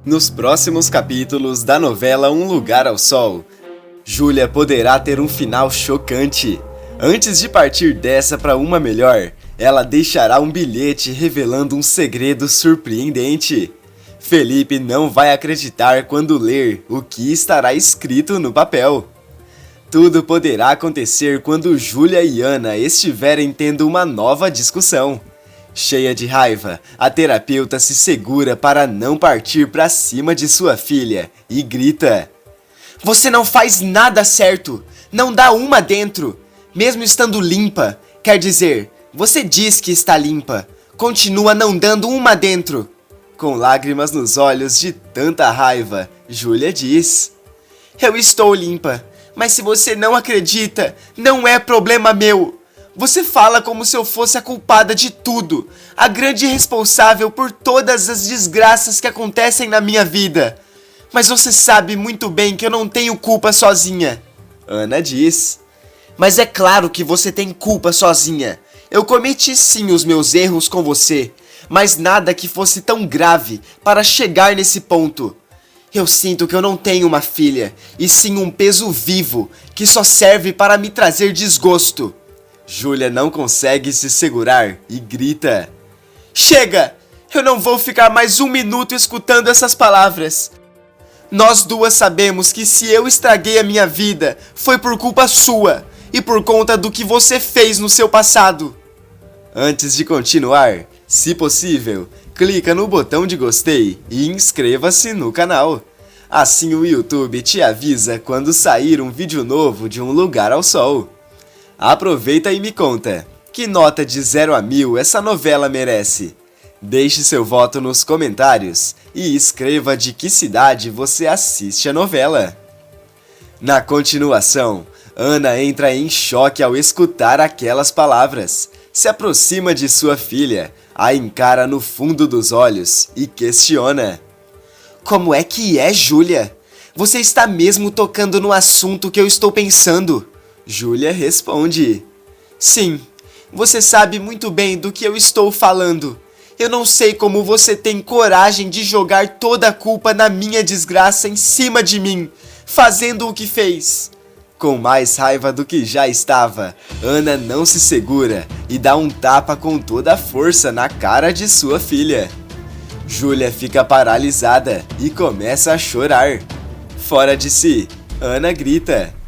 Nos próximos capítulos da novela Um Lugar ao Sol, Júlia poderá ter um final chocante. Antes de partir dessa para uma melhor, ela deixará um bilhete revelando um segredo surpreendente. Felipe não vai acreditar quando ler o que estará escrito no papel. Tudo poderá acontecer quando Júlia e Ana estiverem tendo uma nova discussão. Cheia de raiva, a terapeuta se segura para não partir para cima de sua filha e grita: "Você não faz nada certo! Não dá uma dentro! Mesmo estando limpa, quer dizer, você diz que está limpa, continua não dando uma dentro!" Com lágrimas nos olhos de tanta raiva, Júlia diz: "Eu estou limpa, mas se você não acredita, não é problema meu! Você fala como se eu fosse a culpada de tudo, a grande responsável por todas as desgraças que acontecem na minha vida. Mas você sabe muito bem que eu não tenho culpa sozinha." Ana diz: "Mas é claro que você tem culpa sozinha. Eu cometi sim os meus erros com você, mas nada que fosse tão grave para chegar nesse ponto. Eu sinto que eu não tenho uma filha, e sim um peso vivo que só serve para me trazer desgosto." Júlia não consegue se segurar e grita: "Chega! Eu não vou ficar mais um minuto escutando essas palavras. Nós duas sabemos que se eu estraguei a minha vida, foi por culpa sua e por conta do que você fez no seu passado." Antes de continuar, se possível, clica no botão de gostei e inscreva-se no canal. Assim o YouTube te avisa quando sair um vídeo novo de Um Lugar ao Sol. Aproveita e me conta, que nota de 0 a 1000 essa novela merece? Deixe seu voto nos comentários e escreva de que cidade você assiste a novela. Na continuação, Ana entra em choque ao escutar aquelas palavras. Se aproxima de sua filha, a encara no fundo dos olhos e questiona: "Como é que é, Júlia? Você está mesmo tocando no assunto que eu estou pensando?" Júlia responde: "Sim, você sabe muito bem do que eu estou falando. Eu não sei como você tem coragem de jogar toda a culpa na minha desgraça em cima de mim, fazendo o que fez." Com mais raiva do que já estava, Ana não se segura e dá um tapa com toda a força na cara de sua filha. Júlia fica paralisada e começa a chorar. Fora de si, Ana grita: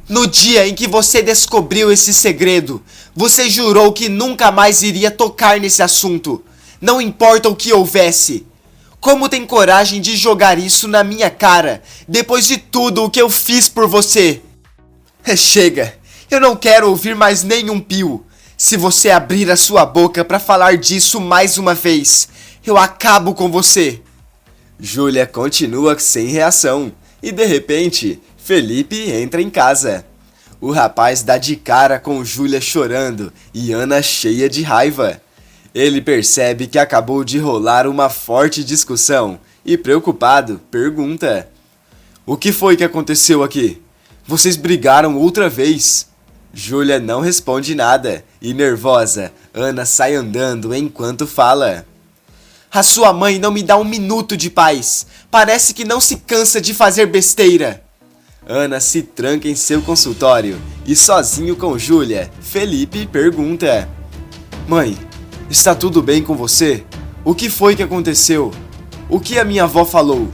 "No dia em que você descobriu esse segredo, você jurou que nunca mais iria tocar nesse assunto, não importa o que houvesse. Como tem coragem de jogar isso na minha cara, depois de tudo o que eu fiz por você?" "Chega, eu não quero ouvir mais nenhum pio. Se você abrir a sua boca para falar disso mais uma vez, eu acabo com você." Júlia continua sem reação e de repente Felipe entra em casa. O rapaz dá de cara com Júlia chorando e Ana cheia de raiva. Ele percebe que acabou de rolar uma forte discussão e, preocupado, pergunta: "O que foi que aconteceu aqui? Vocês brigaram outra vez?" Júlia não responde nada e, nervosa, Ana sai andando enquanto fala: "A sua mãe não me dá um minuto de paz. Parece que não se cansa de fazer besteira." Ana se tranca em seu consultório e, sozinho com Júlia, Felipe pergunta: "Mãe, está tudo bem com você? O que foi que aconteceu? O que a minha avó falou?"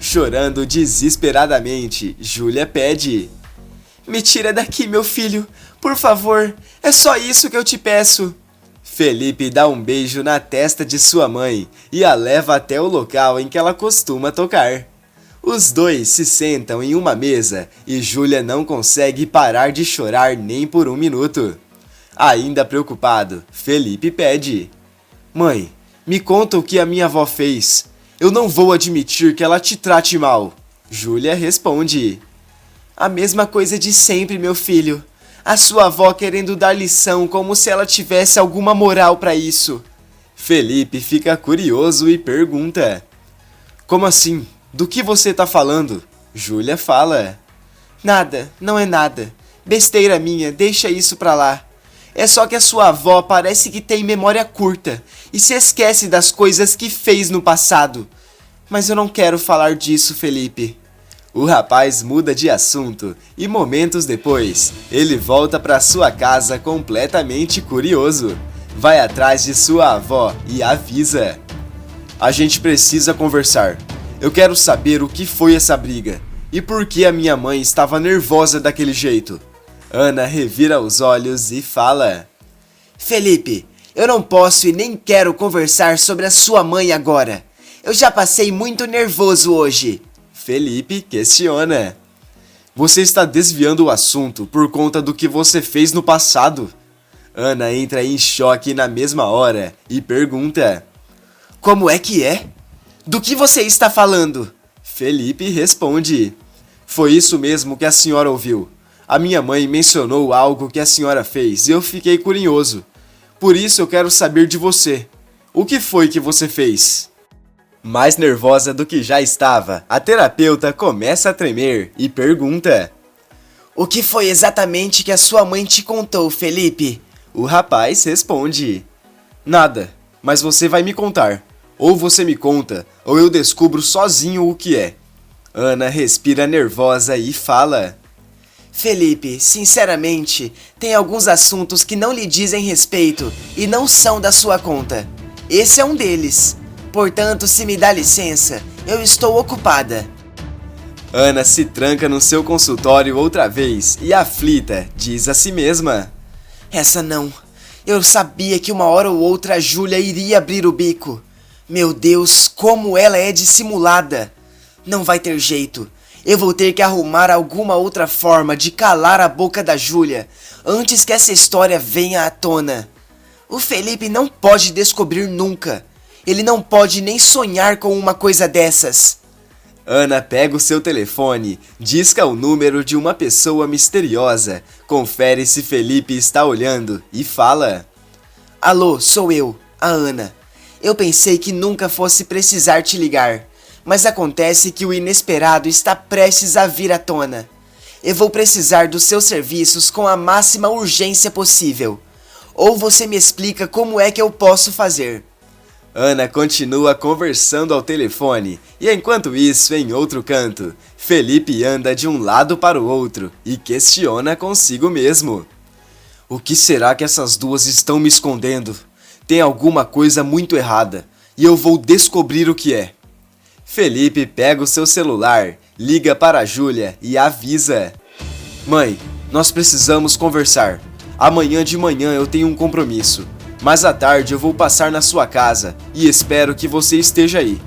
Chorando desesperadamente, Júlia pede: "Me tira daqui, meu filho, por favor, é só isso que eu te peço." Felipe dá um beijo na testa de sua mãe e a leva até o local em que ela costuma tocar. Os dois se sentam em uma mesa e Júlia não consegue parar de chorar nem por um minuto. Ainda preocupado, Felipe pede: "Mãe, me conta o que a minha avó fez. Eu não vou admitir que ela te trate mal." Júlia responde: "A mesma coisa de sempre, meu filho. A sua avó querendo dar lição como se ela tivesse alguma moral para isso." Felipe fica curioso e pergunta: "Como assim? Do que você tá falando?" Júlia fala: "Nada, não é nada. Besteira minha, deixa isso pra lá. É só que a sua avó parece que tem memória curta e se esquece das coisas que fez no passado. Mas eu não quero falar disso, Felipe. O rapaz muda de assunto e momentos depois, ele volta para sua casa completamente curioso. Vai atrás de sua avó e avisa: a gente precisa conversar. Eu quero saber o que foi essa briga e por que a minha mãe estava nervosa daquele jeito. Ana revira os olhos e fala: Felipe, eu não posso e nem quero conversar sobre a sua mãe agora. Eu já passei muito nervoso hoje. Felipe questiona: você está desviando o assunto por conta do que você fez no passado? Ana entra em choque na mesma hora e pergunta: como é que é? Do que você está falando? Felipe responde: foi isso mesmo que a senhora ouviu. A minha mãe mencionou algo que a senhora fez e eu fiquei curioso. Por isso eu quero saber de você. O que foi que você fez? Mais nervosa do que já estava, a terapeuta começa a tremer e pergunta: o que foi exatamente que a sua mãe te contou, Felipe? O rapaz responde: nada, mas você vai me contar. Ou você me conta, ou eu descubro sozinho o que é. Ana respira nervosa e fala: Felipe, sinceramente, tem alguns assuntos que não lhe dizem respeito e não são da sua conta. Esse é um deles. Portanto, se me dá licença, eu estou ocupada. Ana se tranca no seu consultório outra vez e, aflita, diz a si mesma: essa não. Eu sabia que uma hora ou outra a Júlia iria abrir o bico. Meu Deus, como ela é dissimulada. Não vai ter jeito. Eu vou ter que arrumar alguma outra forma de calar a boca da Júlia antes que essa história venha à tona. O Felipe não pode descobrir nunca. Ele não pode nem sonhar com uma coisa dessas. Ana pega o seu telefone, disca o número de uma pessoa misteriosa, confere se Felipe está olhando e fala: alô, sou eu, a Ana. Eu pensei que nunca fosse precisar te ligar, mas acontece que o inesperado está prestes a vir à tona. Eu vou precisar dos seus serviços com a máxima urgência possível. Ou você me explica como é que eu posso fazer. Ana continua conversando ao telefone e, enquanto isso, em outro canto, Felipe anda de um lado para o outro e questiona consigo mesmo: o que será que essas duas estão me escondendo? Tem alguma coisa muito errada e eu vou descobrir o que é. Felipe pega o seu celular, liga para a Júlia e avisa: mãe, nós precisamos conversar. Amanhã de manhã eu tenho um compromisso. Mas à tarde eu vou passar na sua casa e espero que você esteja aí.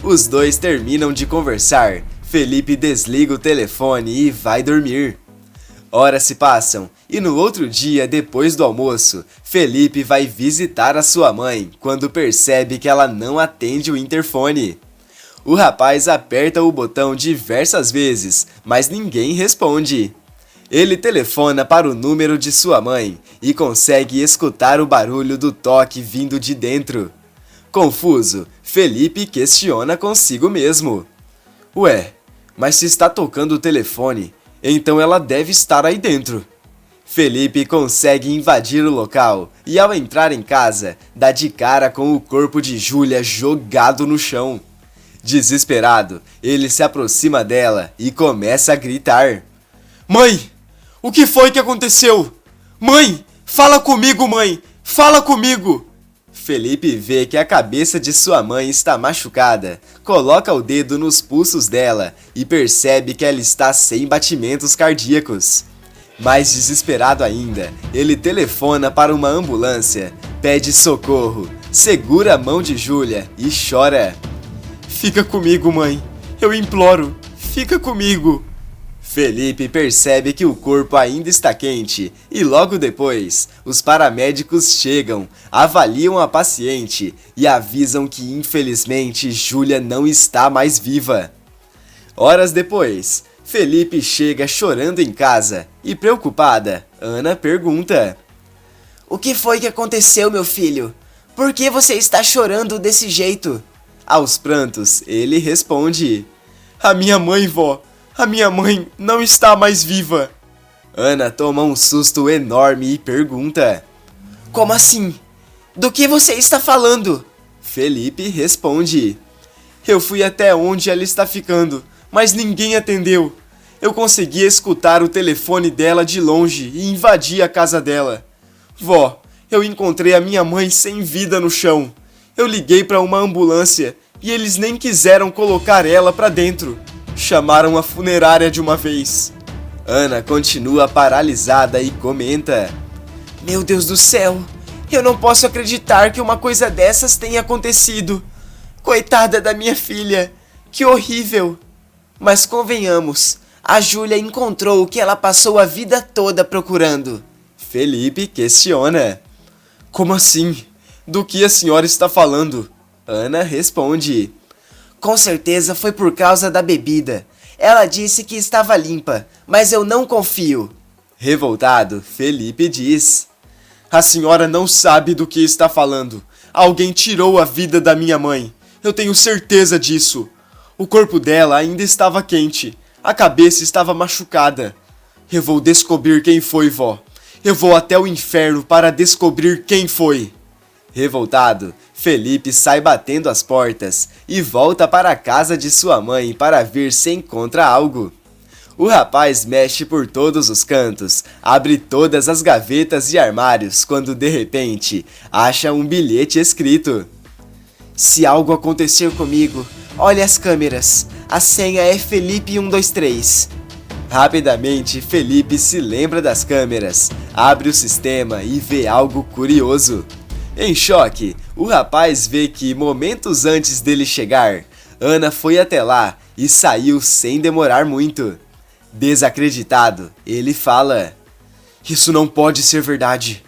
Os dois terminam de conversar, Felipe desliga o telefone e vai dormir. Horas se passam e no outro dia, depois do almoço, Felipe vai visitar a sua mãe quando percebe que ela não atende o interfone. O rapaz aperta o botão diversas vezes, mas ninguém responde. Ele telefona para o número de sua mãe e consegue escutar o barulho do toque vindo de dentro. Confuso, Felipe questiona consigo mesmo: ué, mas se está tocando o telefone, então ela deve estar aí dentro. Felipe consegue invadir o local e, ao entrar em casa, dá de cara com o corpo de Júlia jogado no chão. Desesperado, ele se aproxima dela e começa a gritar: mãe! O que foi que aconteceu? Mãe! Fala comigo, mãe! Fala comigo! Felipe vê que a cabeça de sua mãe está machucada, coloca o dedo nos pulsos dela e percebe que ela está sem batimentos cardíacos. Mais desesperado ainda, ele telefona para uma ambulância, pede socorro, segura a mão de Júlia e chora: fica comigo, mãe! Eu imploro! Fica comigo! Felipe percebe que o corpo ainda está quente e logo depois, os paramédicos chegam, avaliam a paciente e avisam que infelizmente Júlia não está mais viva. Horas depois, Felipe chega chorando em casa e, preocupada, Ana pergunta: o que foi que aconteceu, meu filho? Por que você está chorando desse jeito? Aos prantos, ele responde: a minha mãe, vó! A minha mãe não está mais viva. Ana toma um susto enorme e pergunta: como assim? Do que você está falando? Felipe responde: Eu fui até onde ela está ficando, mas ninguém atendeu. Eu consegui escutar o telefone dela de longe e invadi a casa dela. Vó, eu encontrei a minha mãe sem vida no chão. Eu liguei para uma ambulância e eles nem quiseram colocar ela para dentro. Chamaram a funerária de uma vez. Ana continua paralisada e comenta: Meu Deus do céu, eu não posso acreditar que uma coisa dessas tenha acontecido. Coitada da minha filha, que horrível. Mas convenhamos, a Júlia encontrou o que ela passou a vida toda procurando. Felipe questiona: Como assim? Do que a senhora está falando? Ana responde: Com certeza foi por causa da bebida. Ela disse que estava limpa, mas eu não confio. Revoltado, Felipe diz: A senhora não sabe do que está falando. Alguém tirou a vida da minha mãe. Eu tenho certeza disso. O corpo dela ainda estava quente. A cabeça estava machucada. Eu vou descobrir quem foi, vó. Eu vou até o inferno para descobrir quem foi. Revoltado, Felipe sai batendo as portas e volta para a casa de sua mãe para ver se encontra algo. O rapaz mexe por todos os cantos, abre todas as gavetas e armários quando de repente acha um bilhete escrito: Se algo acontecer comigo, olhe as câmeras. A senha é Felipe 123. Rapidamente, Felipe se lembra das câmeras, abre o sistema e vê algo curioso. Em choque, o rapaz vê que momentos antes dele chegar, Ana foi até lá e saiu sem demorar muito. Desacreditado, ele fala: Isso não pode ser verdade.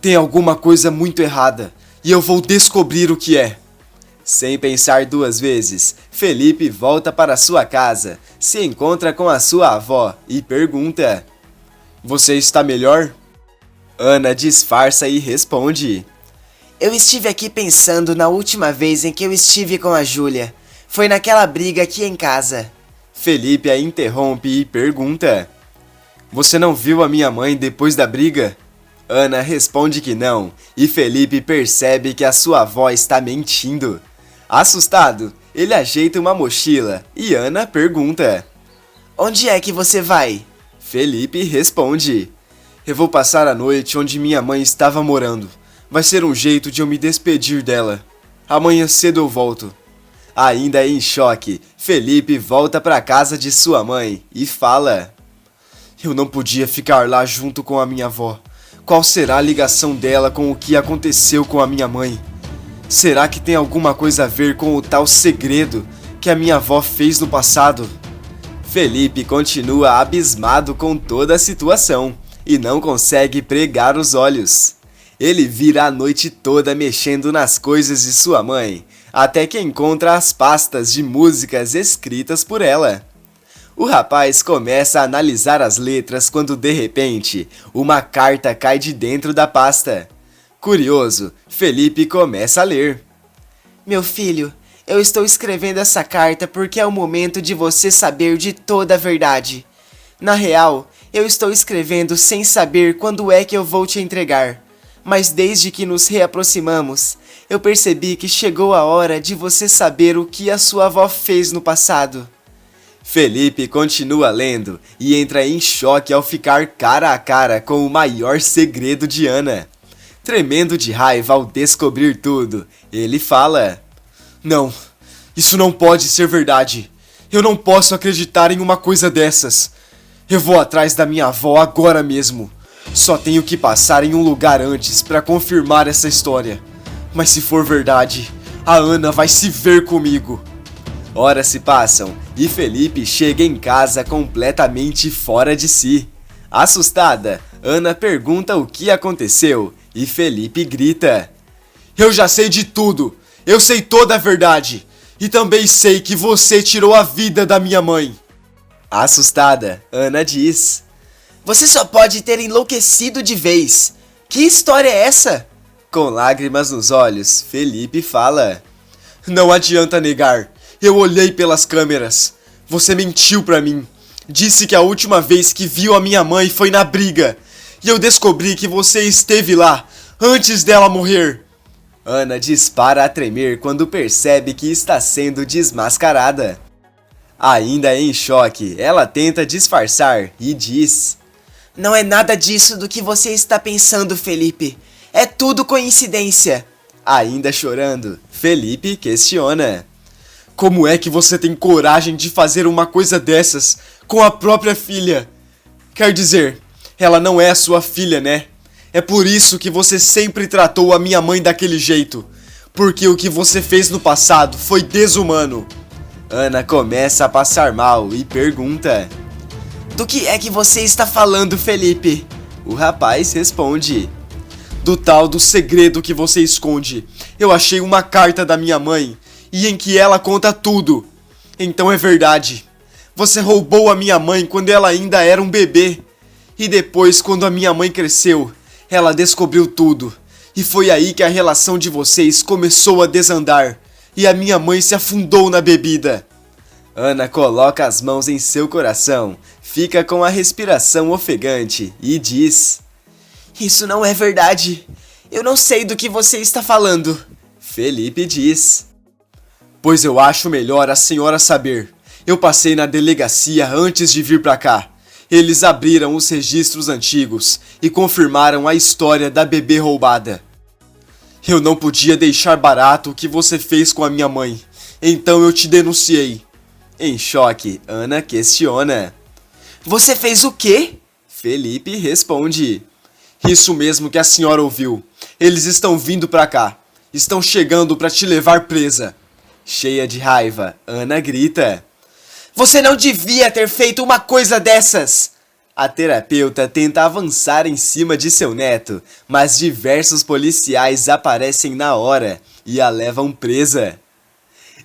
Tem alguma coisa muito errada e eu vou descobrir o que é. Sem pensar duas vezes, Felipe volta para sua casa, se encontra com a sua avó e pergunta: Você está melhor? Ana disfarça e responde: Eu estive aqui pensando na última vez em que eu estive com a Júlia. Foi naquela briga aqui em casa. Felipe a interrompe e pergunta: Você não viu a minha mãe depois da briga? Ana responde que não, e Felipe percebe que a sua avó está mentindo. Assustado, ele ajeita uma mochila e Ana pergunta: Onde é que você vai? Felipe responde: Eu vou passar a noite onde minha mãe estava morando. Vai ser um jeito de eu me despedir dela. Amanhã cedo eu volto. Ainda em choque, Felipe volta para a casa de sua mãe e fala: Eu não podia ficar lá junto com a minha avó. Qual será a ligação dela com o que aconteceu com a minha mãe? Será que tem alguma coisa a ver com o tal segredo que a minha avó fez no passado? Felipe continua abismado com toda a situação e não consegue pregar os olhos. Ele vira a noite toda mexendo nas coisas de sua mãe, até que encontra as pastas de músicas escritas por ela. O rapaz começa a analisar as letras quando de repente uma carta cai de dentro da pasta. Curioso, Felipe começa a ler. Meu filho, eu estou escrevendo essa carta porque é o momento de você saber de toda a verdade. Na real, eu estou escrevendo sem saber quando é que eu vou te entregar. Mas desde que nos reaproximamos, eu percebi que chegou a hora de você saber o que a sua avó fez no passado. Felipe continua lendo e entra em choque ao ficar cara a cara com o maior segredo de Ana. Tremendo de raiva ao descobrir tudo, ele fala: Não, isso não pode ser verdade. Eu não posso acreditar em uma coisa dessas. Eu vou atrás da minha avó agora mesmo. Só tenho que passar em um lugar antes para confirmar essa história. Mas se for verdade, a Ana vai se ver comigo. Horas se passam e Felipe chega em casa completamente fora de si. Assustada, Ana pergunta o que aconteceu e Felipe grita: Eu já sei de tudo! Eu sei toda a verdade! E também sei que você tirou a vida da minha mãe! Assustada, Ana diz: Você só pode ter enlouquecido de vez! Que história é essa? Com lágrimas nos olhos, Felipe fala: Não adianta negar, eu olhei pelas câmeras. Você mentiu pra mim. Disse que a última vez que viu a minha mãe foi na briga. E eu descobri que você esteve lá, antes dela morrer. Ana dispara a tremer quando percebe que está sendo desmascarada. Ainda em choque, ela tenta disfarçar e diz: Não é nada disso do que você está pensando, Felipe. É tudo coincidência. Ainda chorando, Felipe questiona: Como é que você tem coragem de fazer uma coisa dessas com a própria filha? Quer dizer, ela não é a sua filha, né? É por isso que você sempre tratou a minha mãe daquele jeito. Porque o que você fez no passado foi desumano. Ana começa a passar mal e pergunta: Do que é que você está falando, Felipe? O rapaz responde: Do tal do segredo que você esconde. Eu achei uma carta da minha mãe e em que ela conta tudo. Então é verdade. Você roubou a minha mãe quando ela ainda era um bebê. E depois, quando a minha mãe cresceu, ela descobriu tudo. E foi aí que a relação de vocês começou a desandar. E a minha mãe se afundou na bebida. Ana coloca as mãos em seu coração, fica com a respiração ofegante e diz: Isso não é verdade. Eu não sei do que você está falando. Felipe diz: Pois eu acho melhor a senhora saber. Eu passei na delegacia antes de vir pra cá. Eles abriram os registros antigos e confirmaram a história da bebê roubada. Eu não podia deixar barato o que você fez com a minha mãe, então eu te denunciei. Em choque, Ana questiona: Você fez o quê? Felipe responde: Isso mesmo que a senhora ouviu. Eles estão vindo pra cá. Estão chegando pra te levar presa. Cheia de raiva, Ana grita: Você não devia ter feito uma coisa dessas! A terapeuta tenta avançar em cima de seu neto, mas diversos policiais aparecem na hora e a levam presa.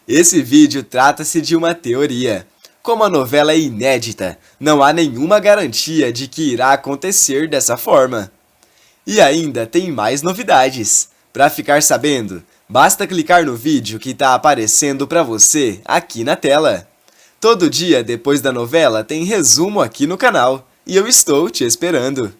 Esse vídeo trata-se de uma teoria. Como a novela é inédita, não há nenhuma garantia de que irá acontecer dessa forma. E ainda tem mais novidades. Para ficar sabendo, basta clicar no vídeo que está aparecendo para você aqui na tela. Todo dia depois da novela tem resumo aqui no canal, e eu estou te esperando.